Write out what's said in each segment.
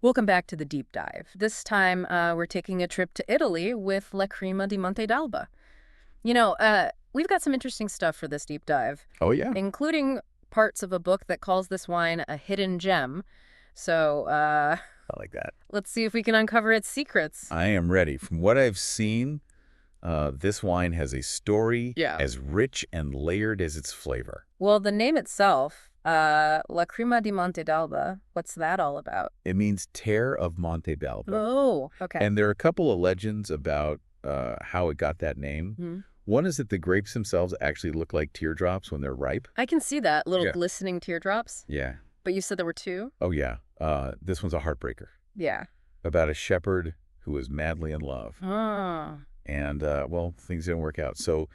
Welcome back to the deep dive. This time, we're taking a trip to Italy with Lacrima di Monte d'Alba. We've got some interesting stuff for this deep dive, Oh, yeah. including parts of a book that calls this wine a hidden gem. So, I like that. let's see if we can uncover its secrets. I am ready. From what I've seen, this wine has a story Yeah. as rich and layered as its flavor. Well, the name itself, Lacrima di Monte d'Alba, what's that all about? It means tear of Monte d'Alba. Oh, okay. And there are a couple of legends about how it got that name. Hmm. One is that the grapes themselves actually look like teardrops when they're ripe. I can see that, little Yeah. glistening teardrops. Yeah. But you said there were two? Oh, yeah. This one's a heartbreaker Yeah. about a shepherd who was madly in love. Oh. And, well, things didn't work out. So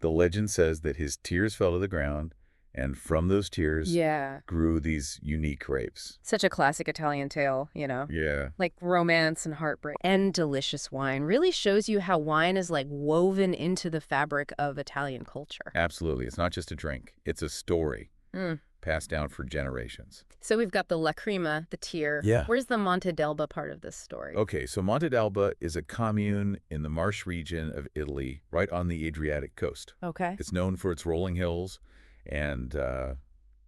the legend says that his tears fell to the ground, and from those tears Yeah. grew these unique grapes. Such a classic Italian tale, Yeah, like romance and heartbreak. And delicious wine really shows you how wine is like woven into the fabric of Italian culture. absolutely. It's not just a drink. It's a story Mm. passed down for generations. So we've got the Lacrima, the tear. Yeah. Where's the Monte d'Alba part of this story? Okay, so Monte d'Alba is a commune in the Marche region of Italy, right on the Adriatic coast. Okay. It's known for its rolling hills and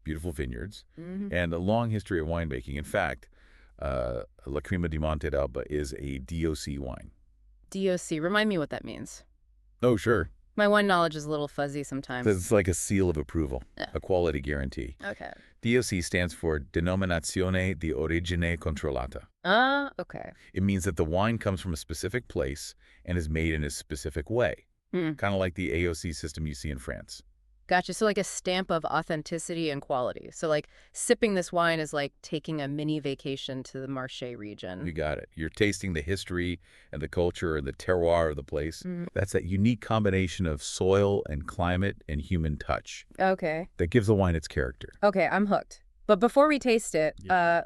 beautiful vineyards, Hmm. and a long history of winemaking. In fact, Lacrima di Monte d'Alba is a DOC wine. DOC, remind me what that means. Oh, sure. My wine knowledge is a little fuzzy sometimes. It's like a seal of approval, Yeah. a quality guarantee. Okay. DOC stands for Denominazione di Origine Controllata. Okay. It means that the wine comes from a specific place and is made in a specific way, Mm. kind of like the AOC system you see in France. Gotcha. So like a stamp of authenticity and quality. So like sipping this wine is like taking a mini vacation to the Marche region. You got it. You're tasting the history and the culture and the terroir of the place. Mm. That's that unique combination of soil and climate and human touch Okay. that gives the wine its character. Okay, I'm hooked. But before we taste it,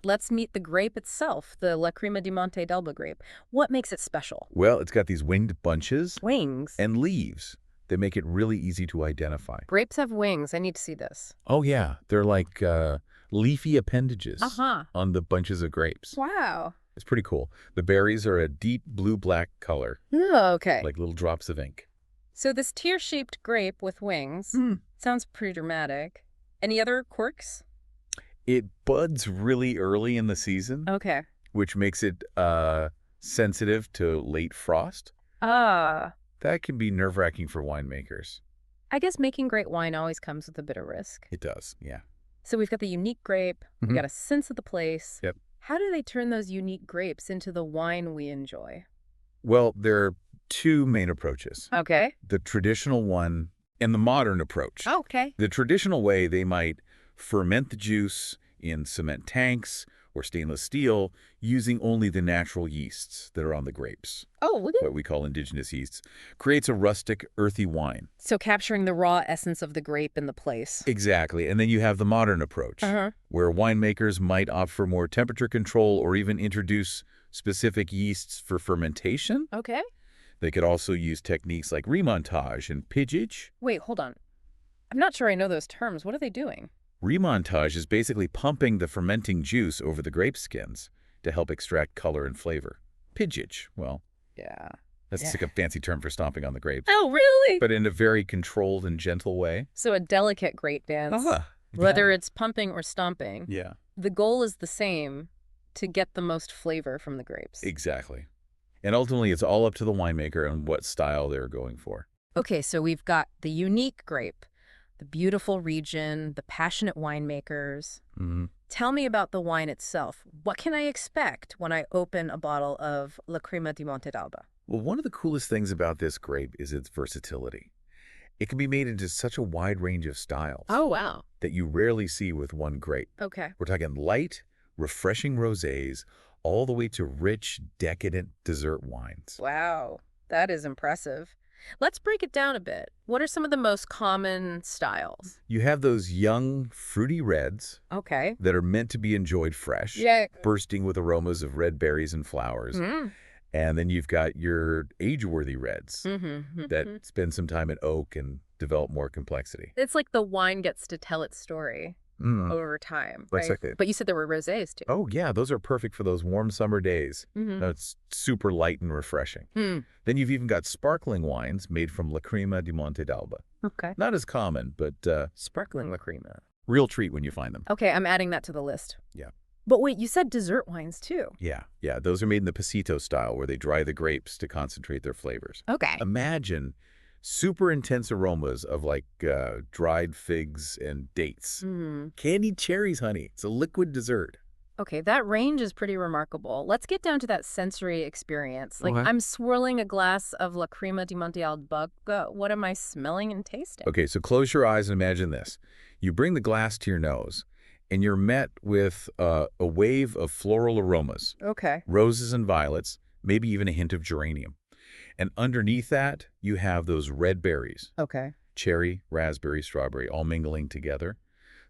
let's meet the grape itself, the Lacrima di Monte d'Alba grape. What makes it special? Well, it's got these winged bunches Wings. and leaves that make it really easy to identify. Grapes have wings. I need to see this. Oh, yeah. They're like leafy appendages Uh-huh. on the bunches of grapes. Wow. It's pretty cool. The berries are a deep blue-black color, Oh, okay. like little drops of ink. So this tear-shaped grape with wings sounds pretty dramatic. Any other quirks? It buds really early in the season, Okay. which makes it sensitive to late frost. Ah. That can be nerve-wracking for winemakers. I guess making great wine always comes with a bit of risk. It does, yeah. So we've got the unique grape. We Mhm. got a sense of the place. Yep. How do they turn those unique grapes into the wine we enjoy? Well, there are two main approaches. Okay. The traditional one and the modern approach. Okay. The traditional way, they might ferment the juice in cement tanks or stainless steel using only the natural yeasts that are on the grapes, Oh, look at what we call indigenous yeasts, creates a rustic, earthy wine. So capturing the raw essence of the grape in the place. Exactly. And then you have the modern approach, Uh-huh. where winemakers might opt for more temperature control or even introduce specific yeasts for fermentation. Okay. They could also use techniques like remontage and pidgeage. Wait, hold on. I'm not sure I know those terms. What are they doing? Remontage is basically pumping the fermenting juice over the grape skins to help extract color and flavor. Pidgeage, well, Yeah. that's Yeah. like a fancy term for stomping on the grapes, Oh, really? but in a very controlled and gentle way. So a delicate grape dance. Whether it's pumping or stomping, Yeah, the goal is the same, to get the most flavor from the grapes. exactly. And ultimately, it's all up to the winemaker and what style they're going for. Okay, so we've got the unique grape, the beautiful region, the passionate winemakers. Mhm. Tell me about the wine itself. What can I expect when I open a bottle of Lacrima di Monte d'Alba? Well, one of the coolest things about this grape is its versatility. It can be made into such a wide range of styles Wow. that you rarely see with one grape. Okay. We're talking light, refreshing rosés, all the way to rich, decadent dessert wines. Wow, that is impressive. Let's break it down a bit. What are some of the most common styles? You have those young, fruity reds Okay. that are meant to be enjoyed fresh, Yeah. bursting with aromas of red berries and flowers. Mm. And then you've got your age-worthy reds Mm-hmm. that spend some time in oak and develop more complexity. It's like the wine gets to tell its story. Mm. over time, Like right? second. But you said there were rosés too. Oh, yeah, those are perfect for those warm summer days. Mm-hmm. It's super light and refreshing. Hmm. Then you've even got sparkling wines made from Lacrima di Monte d'Alba. Okay. Not as common, but Sparkling Lacrima. real treat when you find them. Okay, I'm adding that to the list. Yeah. But wait, you said dessert wines too. Yeah. Those are made in the pasito style, where they dry the grapes to concentrate their flavors. Okay. Imagine super intense aromas of like dried figs and dates. Hmm. Candied cherries, honey. It's a liquid dessert. Okay, that range is pretty remarkable. Let's get down to that sensory experience. Like, Okay. I'm swirling a glass of Lacrima di Monte d'Alba. What am I smelling and tasting? Okay, so close your eyes and imagine this. You bring the glass to your nose, and you're met with a wave of floral aromas, Okay. roses and violets, maybe even a hint of geranium. And underneath that, you have those red berries, Okay. cherry, raspberry, strawberry, all mingling together.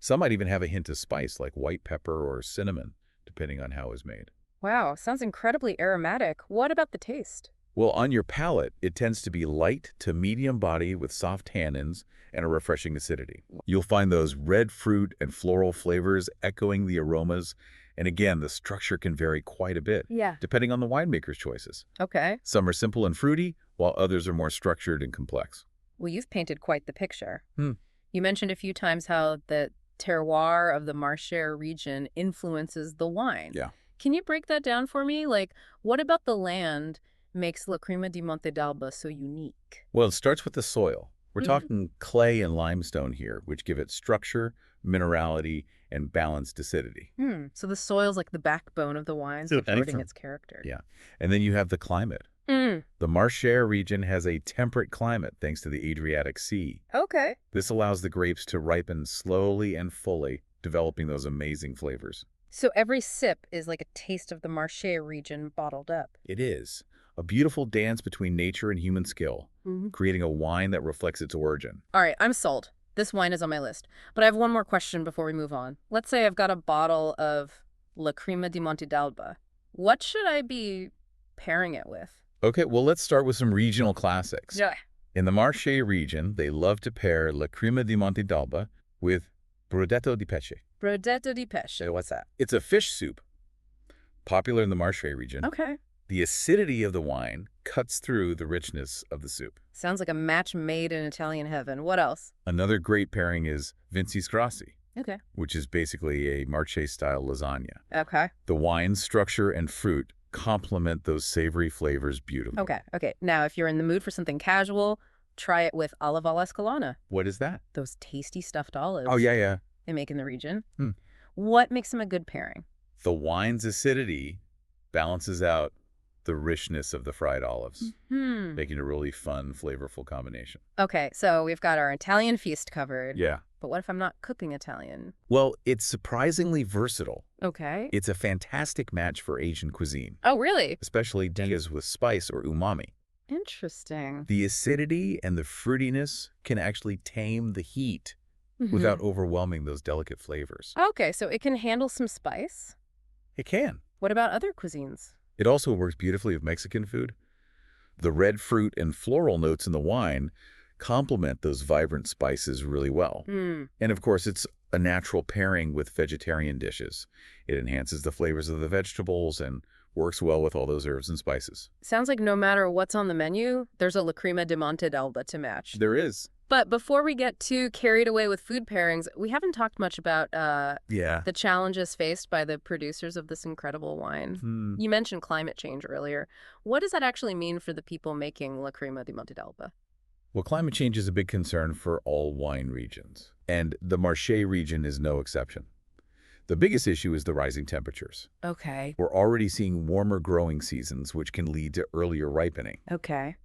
Some might even have a hint of spice, like white pepper or cinnamon, depending on how it was made. Wow, sounds incredibly aromatic. What about the taste? Well, on your palate, it tends to be light to medium body with soft tannins and a refreshing acidity. You'll find those red fruit and floral flavors echoing the aromas. And again, the structure can vary quite a bit, Yeah. depending on the winemaker's choices. Okay. Some are simple and fruity, while others are more structured and complex. Well, you've painted quite the picture. Hmm. You mentioned a few times how the terroir of the Marche region influences the wine. Yeah. Can you break that down for me? Like, what about the land makes Lacrima di Monte d'Alba so unique? Well, it starts with the soil. We're Mhm. talking clay and limestone here, which give it structure, minerality, and balanced acidity. So the soil's like the backbone of the wine, So supporting anything- its character. Yeah. And then you have the climate. Mm. The Marche region has a temperate climate thanks to the Adriatic Sea. Okay. This allows the grapes to ripen slowly and fully, developing those amazing flavors. So every sip is like a taste of the Marche region bottled up. It is a beautiful dance between nature and human skill, creating a wine that reflects its origin. All right, I'm sold. This wine is on my list. But I have one more question before we move on. Let's say I've got a bottle of Lacrima di Monte d'Alba. What should I be pairing it with? Okay, well, let's start with some regional classics. Yeah. In the Marche region, they love to pair Lacrima di Monte d'Alba with Brodetto di Pesce. Brodetto di Pesce. What's that? It's a fish soup, popular in the Marche region. Okay. The acidity of the wine cuts through the richness of the soup. Sounds like a match made in Italian heaven. What else? Another great pairing is Vinci Grassi, Okay. which is basically a Marche-style lasagna. Okay. The wine's structure and fruit complement those savory flavors beautifully. Okay. Now, if you're in the mood for something casual, try it with olive alla Escalona. What is that? Those tasty stuffed olives Oh, yeah. they make in the region. Hmm. What makes them a good pairing? The wine's acidity balances out the richness of the fried olives, making a really fun, flavorful combination. Okay, so we've got our Italian feast covered. Yeah. But what if I'm not cooking Italian? Well, it's surprisingly versatile. Okay. It's a fantastic match for Asian cuisine, Oh, really? especially dishes with spice or umami. Interesting. The acidity and the fruitiness can actually tame the heat without overwhelming those delicate flavors. Okay, so it can handle some spice. It can. What about other cuisines? It also works beautifully with Mexican food. The red fruit and floral notes in the wine complement those vibrant spices really well. And of course, it's a natural pairing with vegetarian dishes. It enhances the flavors of the vegetables and works well with all those herbs and spices. Sounds like no matter what's on the menu, there's a Lacrima di Monte d'Alba to match. There is. But before we get too carried away with food pairings, we haven't talked much about Yeah. the challenges faced by the producers of this incredible wine. You mentioned climate change earlier. What does that actually mean for the people making Lacrima di Monte d'Alba? Well, climate change is a big concern for all wine regions, and the Marche region is no exception. The biggest issue is the rising temperatures. Okay. We're already seeing warmer growing seasons, which can lead to earlier ripening. Okay.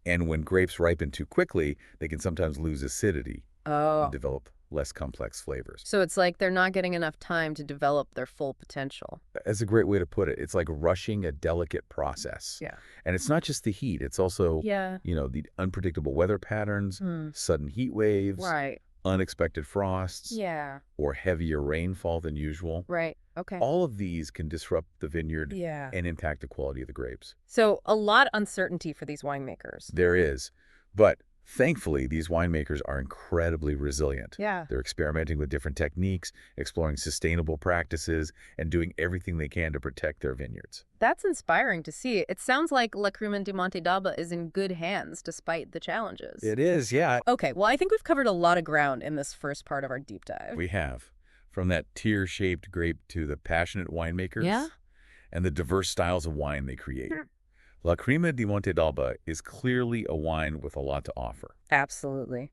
And when grapes ripen too quickly, they can sometimes lose acidity Oh. and develop less complex flavors. So it's like they're not getting enough time to develop their full potential. That's a great way to put it. It's like rushing a delicate process. Yeah. And it's not just the heat. It's also, Yeah. the unpredictable weather patterns, sudden heat waves, Right. unexpected frosts, Yeah. or heavier rainfall than usual. Right. Okay. All of these can disrupt the vineyard Yeah. and impact the quality of the grapes. So a lot of uncertainty for these winemakers. There is. But Thankfully, these winemakers are incredibly resilient. Yeah. They're experimenting with different techniques, exploring sustainable practices, and doing everything they can to protect their vineyards. That's inspiring to see. It sounds like Lacrima di Monte d'Alba is in good hands despite the challenges. It is, yeah. Okay, well, I think we've covered a lot of ground in this first part of our deep dive. We have. From that tear-shaped grape to the passionate winemakers Yeah? and the diverse styles of wine they create. Lacrima di Monte d'Alba is clearly a wine with a lot to offer. Absolutely.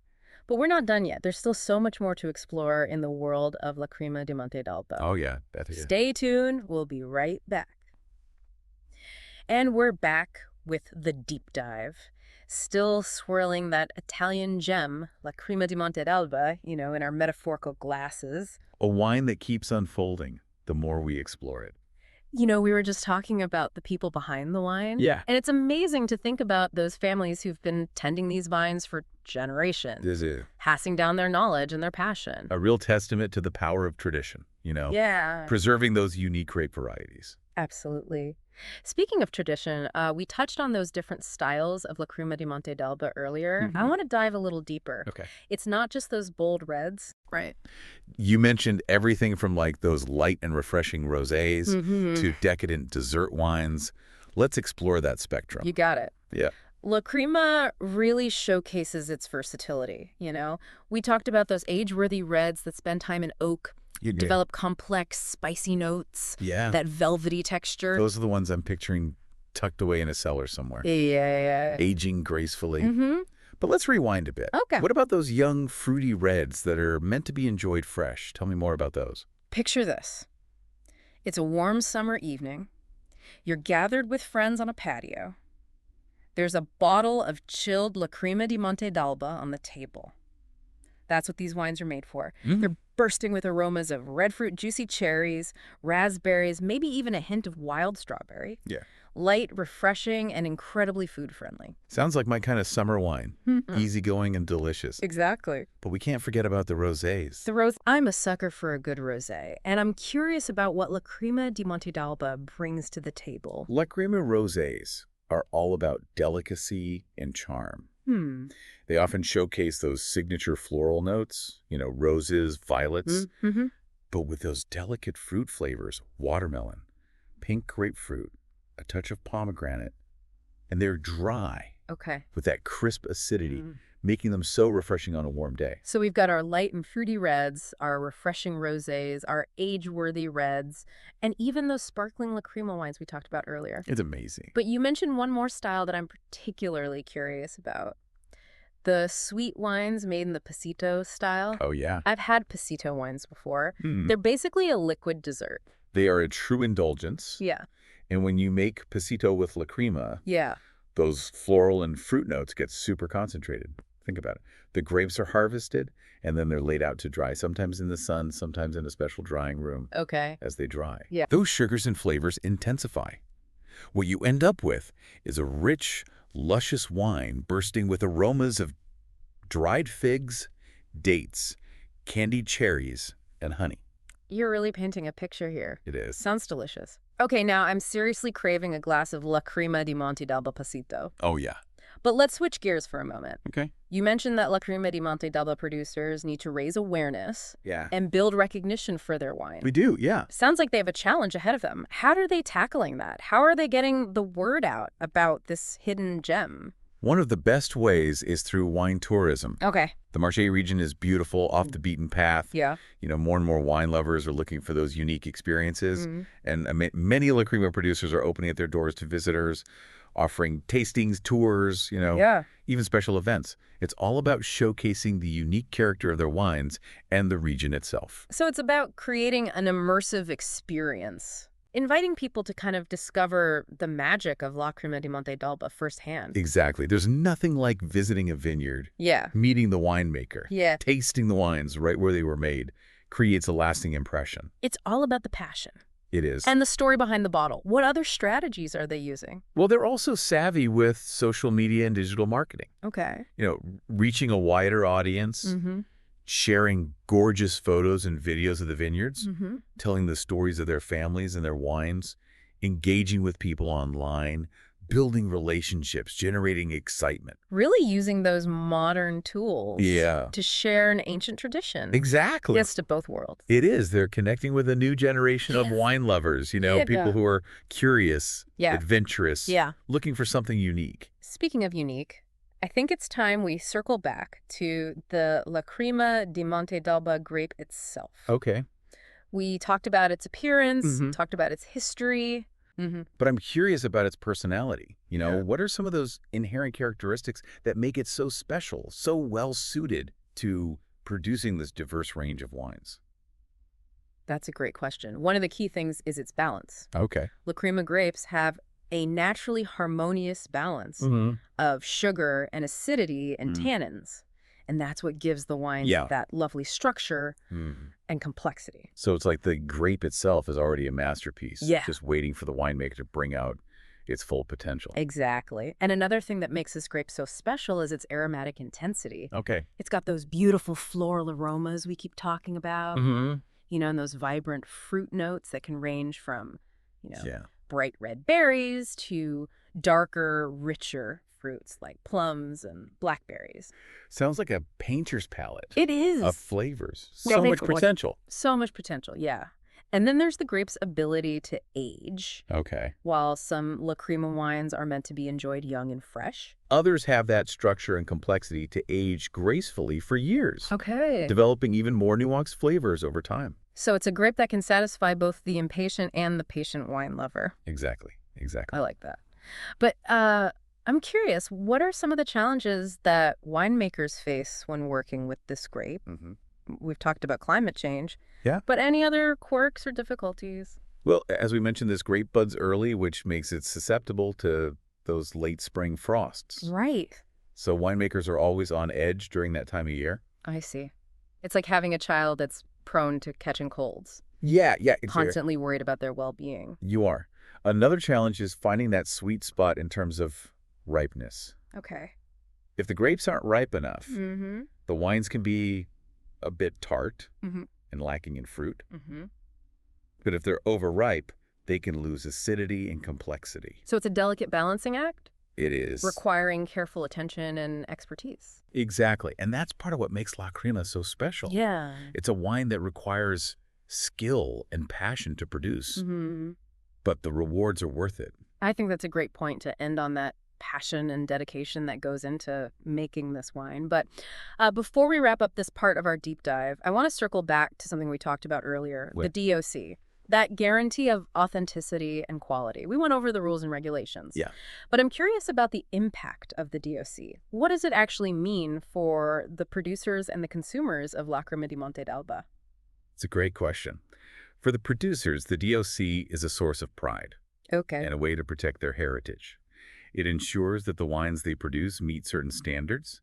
But we're not done yet. There's still so much more to explore in the world of Lacrima di Monte d'Alba. Oh, yeah. That's it. Stay tuned. We'll be right back. And we're back with the deep dive. Still swirling that Italian gem, Lacrima di Monte d'Alba, in our metaphorical glasses. A wine that keeps unfolding the more we explore it. We were just talking about the people behind the wine. Yeah. And it's amazing to think about those families who've been tending these vines for generations, This is passing down their knowledge and their passion. a real testament to the power of tradition, Yeah. preserving those unique grape varieties. Absolutely. Speaking of tradition, we touched on those different styles of Lacrima di Monte d'Alba earlier. I want to dive a little deeper. Okay. It's not just those bold reds. Right. You mentioned everything from like those light and refreshing rosés to decadent dessert wines. Let's explore that spectrum. You got it. Yeah. Lacrima really showcases its versatility, We talked about those age-worthy reds that spend time in oak, develop complex, spicy notes, Yeah. that velvety texture. Those are the ones I'm picturing tucked away in a cellar somewhere, Yeah. aging gracefully. Mm-hmm. But let's rewind a bit. Okay. What about those young, fruity reds that are meant to be enjoyed fresh? Tell me more about those. Picture this. It's a warm summer evening. You're gathered with friends on a patio. There's a bottle of chilled Lacrima di Monte d'Alba on the table. That's what these wines are made for. They're bursting with aromas of red fruit, juicy cherries, raspberries, maybe even a hint of wild strawberry. Yeah. Light, refreshing, and incredibly food-friendly. Sounds like my kind of summer wine. Easygoing and delicious. Exactly. But we can't forget about the rosés. I'm a sucker for a good rosé, and I'm curious about what Lacrima di Monte d'Alba brings to the table. Lacrima rosés are all about delicacy and charm. They often showcase those signature floral notes, roses, violets, but with those delicate fruit flavors, watermelon, pink grapefruit, a touch of pomegranate, and they're dry Okay. with that crisp acidity, making them so refreshing on a warm day. So we've got our light and fruity reds, our refreshing rosés, our age-worthy reds, and even those sparkling Lacrima wines we talked about earlier. It's amazing. But you mentioned one more style that I'm particularly curious about. The sweet wines made in the pasito style. Oh, yeah. I've had pasito wines before. They're basically a liquid dessert. They are a true indulgence. Yeah. And when you make pasito with Lacrima, Yeah. those floral and fruit notes get super concentrated. Think about it. The grapes are harvested, and then they're laid out to dry, sometimes in the sun, sometimes in a special drying room Okay. as they dry. Yeah. Those sugars and flavors intensify. What you end up with is a rich, luscious wine bursting with aromas of dried figs, dates, candied cherries, and honey. You're really painting a picture here. It is. Sounds delicious. Okay, now I'm seriously craving a glass of Lacrima di Monte d'Alba pasito. Oh, yeah. But let's switch gears for a moment. Okay. You mentioned that Lacrima di Monte d'Alba producers need to raise awareness Yeah. and build recognition for their wine. We do, yeah. Sounds like they have a challenge ahead of them. How are they tackling that? How are they getting the word out about this hidden gem? One of the best ways is through wine tourism. Okay. The Marche region is beautiful, off the beaten path. Yeah. More and more wine lovers are looking for those unique experiences. And many Lacrima producers are opening at their doors to visitors, offering tastings, tours, Yeah. even special events. It's all about showcasing the unique character of their wines and the region itself. So it's about creating an immersive experience, inviting people to kind of discover the magic of Lacrima di Monte d'Alba firsthand. Exactly. There's nothing like visiting a vineyard, Yeah. meeting the winemaker, Yeah. tasting the wines right where they were made, creates a lasting impression. It's all about the passion. It is. And the story behind the bottle. What other strategies are they using? Well, they're also savvy with social media and digital marketing. Okay. Reaching a wider audience, Mm-hmm. sharing gorgeous photos and videos of the vineyards, Mm-hmm. telling the stories of their families and their wines, engaging with people online, building relationships, generating excitement. Really using those modern tools Yeah. to share an ancient tradition. Exactly. Yes, to both worlds. It is. They're connecting with a new generation of wine lovers, people who are curious, adventurous, looking for something unique. Speaking of unique, I think it's time we circle back to the Lacrima di Monte d'Alba grape itself. Okay. We talked about its appearance, talked about its history. But I'm curious about its personality. What are some of those inherent characteristics that make it so special, so well-suited to producing this diverse range of wines? That's a great question. One of the key things is its balance. Okay. Lacrima grapes have a naturally harmonious balance of sugar and acidity and tannins. And that's what gives the wines that lovely structure and complexity. So it's like the grape itself is already a masterpiece, just waiting for the winemaker to bring out its full potential. Exactly. And another thing that makes this grape so special is its aromatic intensity. Okay. It's got those beautiful floral aromas we keep talking about, and those vibrant fruit notes that can range from, bright red berries to darker, richer fruits like plums and blackberries. Sounds like a painter's palette. It is. Of flavors. So much potential. So much potential, yeah. And then there's the grape's ability to age. Okay. While some Lacrima wines are meant to be enjoyed young and fresh, others have that structure and complexity to age gracefully for years. Okay. Developing even more nuanced flavors over time. So it's a grape that can satisfy both the impatient and the patient wine lover. Exactly. I like that. But I'm curious, what are some of the challenges that winemakers face when working with this grape? We've talked about climate change. Yeah. But any other quirks or difficulties? Well, as we mentioned, this grape buds early, which makes it susceptible to those late spring frosts. Right. So winemakers are always on edge during that time of year. I see. It's like having a child that's prone to catching colds. Yeah. Constantly worried about their well-being. You are. Another challenge is finding that sweet spot in terms of ripeness. Okay. If the grapes aren't ripe enough, the wines can be a bit tart and lacking in fruit. But if they're overripe, they can lose acidity and complexity. So it's a delicate balancing act? It is. Requiring careful attention and expertise. Exactly. And that's part of what makes Lacrima so special. Yeah. It's a wine that requires skill and passion to produce. But the rewards are worth it. I think that's a great point to end on, that passion and dedication that goes into making this wine. But before we wrap up this part of our deep dive, I want to circle back to something we talked about earlier, the DOC, that guarantee of authenticity and quality. We went over the rules and regulations. Yeah. But I'm curious about the impact of the DOC. What does it actually mean for the producers and the consumers of Lacrima di Monte d'Alba? It's a great question. For the producers, the DOC is a source of pride. Okay. And a way to protect their heritage. It ensures that the wines they produce meet certain standards,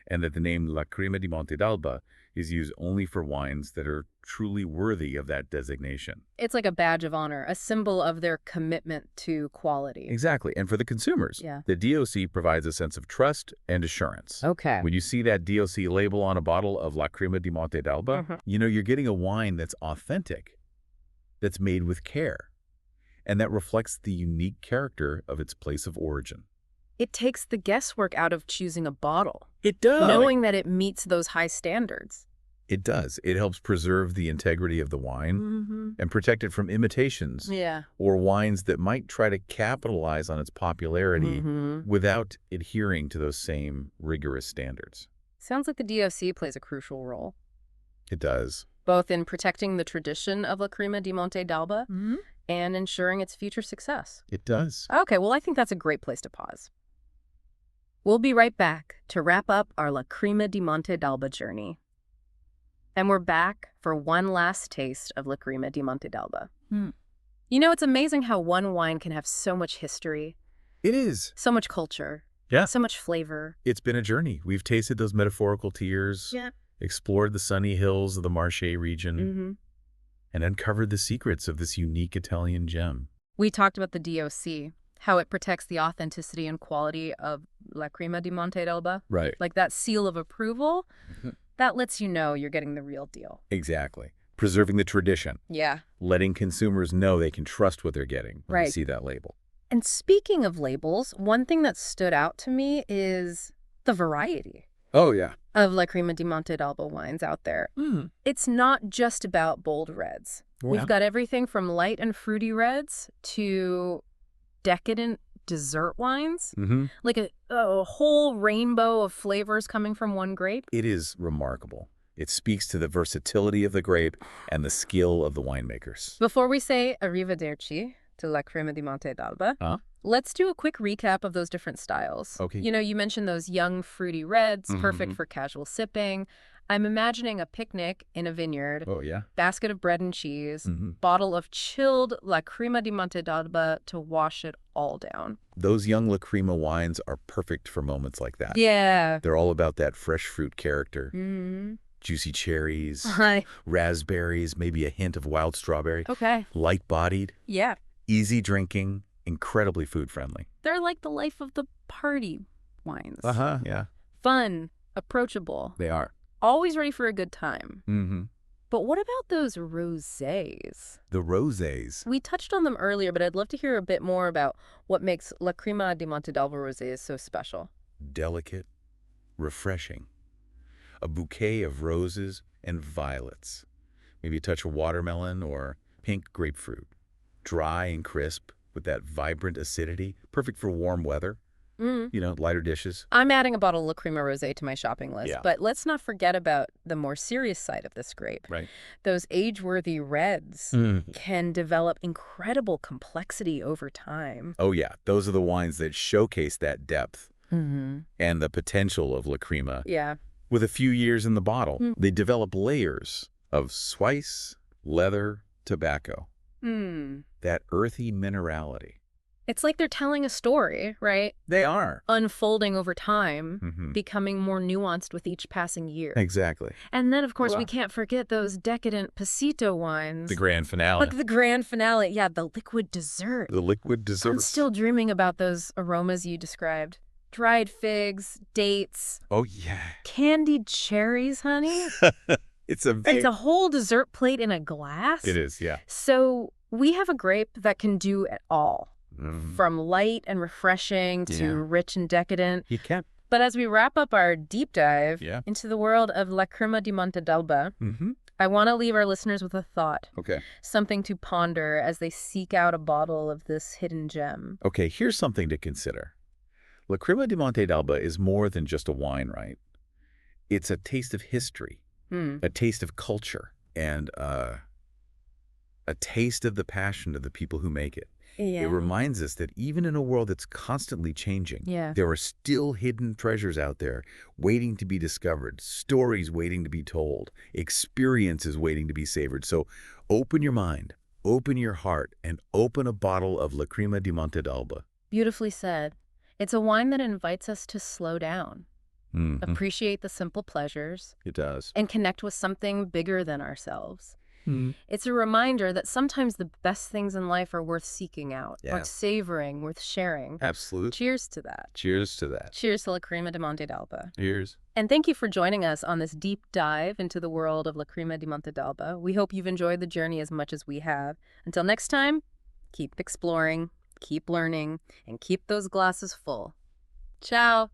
and that the name Lacrima di Monte d'Alba is used only for wines that are truly worthy of that designation. It's like a badge of honor, a symbol of their commitment to quality. Exactly. And for the consumers, the DOC provides a sense of trust and assurance. Okay. When you see that DOC label on a bottle of Lacrima di Monte d'Alba, you're getting a wine that's authentic, that's made with care, and that reflects the unique character of its place of origin. It takes the guesswork out of choosing a bottle. It does. Knowing that it meets those high standards. It does. It helps preserve the integrity of the wine and protect it from imitations or wines that might try to capitalize on its popularity without adhering to those same rigorous standards. Sounds like the DOC plays a crucial role. It does. Both in protecting the tradition of Lacrima di Monte d'Alba and ensuring its future success. It does. Okay, well, I think that's a great place to pause. We'll be right back to wrap up our Lacrima di Monte d'Alba journey. And we're back for one last taste of Lacrima di Monte d'Alba. It's amazing how one wine can have so much history. It is. So much culture. Yeah. So much flavor. It's been a journey. We've tasted those metaphorical tears. Yeah. Explored the sunny hills of the Marche region, and uncovered the secrets of this unique Italian gem. We talked about the DOC, how it protects the authenticity and quality of Lacrima di Monte d'Alba. Right. Like that seal of approval, that lets you know you're getting the real deal. Exactly. Preserving the tradition. Yeah. Letting consumers know they can trust what they're getting when they Right. see that label. And speaking of labels, one thing that stood out to me is the variety Oh, yeah. of Lacrima di Monte d'Alba wines out there. Mm. It's not just about bold reds. Oh, We've yeah. got everything from light and fruity reds to decadent dessert wines, Mm-hmm. like a whole rainbow of flavors coming from one grape. It is remarkable. It speaks to the versatility of the grape and the skill of the winemakers. Before we say arrivederci to Lacrima di Monte d'Alba, Huh? let's do a quick recap of those different styles. Okay. You know, you mentioned those young, fruity reds, perfect Mhm. for casual sipping. I'm imagining a picnic in a vineyard, Oh, yeah. basket of bread and cheese, Mhm. bottle of chilled Lacrima di Monte d'Alba to wash it all down. Those young Lacrima wines are perfect for moments like that. Yeah. They're all about that fresh fruit character. Mm-hmm. Juicy cherries, Hi. raspberries, maybe a hint of wild strawberry. Okay. Light-bodied, Yeah. easy drinking, incredibly food-friendly. They're like the life of the party wines. Uh-huh, yeah. Fun, approachable, They are. always ready for a good time. Mm-hmm. But what about those rosés? The rosés. We touched on them earlier, but I'd love to hear a bit more about what makes Lacrima di Monte d'Alba rosés so special. Delicate, refreshing. A bouquet of roses and violets. Maybe a touch of watermelon or pink grapefruit. Dry and crisp with that vibrant acidity. Perfect for warm weather. Mm. You know, lighter dishes. I'm adding a bottle of Lacrima rosé to my shopping list, Yeah. but let's not forget about the more serious side of this grape. Right. Those age-worthy reds can develop incredible complexity over time. Oh, yeah. Those are the wines that showcase that depth Mm-hmm. and the potential of Lacrima. Yeah. With a few years in the bottle, Mm. they develop layers of spice, leather, tobacco. Hmm. That earthy minerality. It's like they're telling a story, right? They are. Unfolding over time, Mm-hmm. becoming more nuanced with each passing year. Exactly. And then, of course, we Wow. can't forget those decadent pasito wines. The grand finale. Like the grand finale. Yeah, the liquid dessert. The liquid I'm desserts. still dreaming about those aromas you described. Dried figs, dates, Oh, yeah. candied cherries, honey. It's a It's a whole dessert plate in a glass. It is, yeah. So we have a grape that can do it all. Mhm. From light and refreshing to Yeah. rich and decadent. You can. But as we wrap up our deep dive Yeah. into the world of Lacrima di Monte d'Alba, Mm-hmm. I want to leave our listeners with a thought, Okay. something to ponder as they seek out a bottle of this hidden gem. Okay, here's something to consider. Lacrima di Monte d'Alba is more than just a wine, right? It's a taste of history, a taste of culture, and a taste of the passion of the people who make it. Yeah. It reminds us that even in a world that's constantly changing, Yeah. there are still hidden treasures out there waiting to be discovered, stories waiting to be told, experiences waiting to be savored. So open your mind, open your heart, and open a bottle of Lacrima di Monte d'Alba. Beautifully said. It's a wine that invites us to slow down, Mhm. appreciate the simple pleasures, It does. and connect with something bigger than ourselves. Mhm. It's a reminder that sometimes the best things in life are worth seeking out, Yeah. worth savoring, worth sharing. Absolutely. Cheers to that. Cheers to that. Cheers to Lacrima di Monte d'Alba. Cheers. And thank you for joining us on this deep dive into the world of Lacrima di Monte d'Alba. We hope you've enjoyed the journey as much as we have. Until next time, keep exploring, keep learning, and keep those glasses full. Ciao.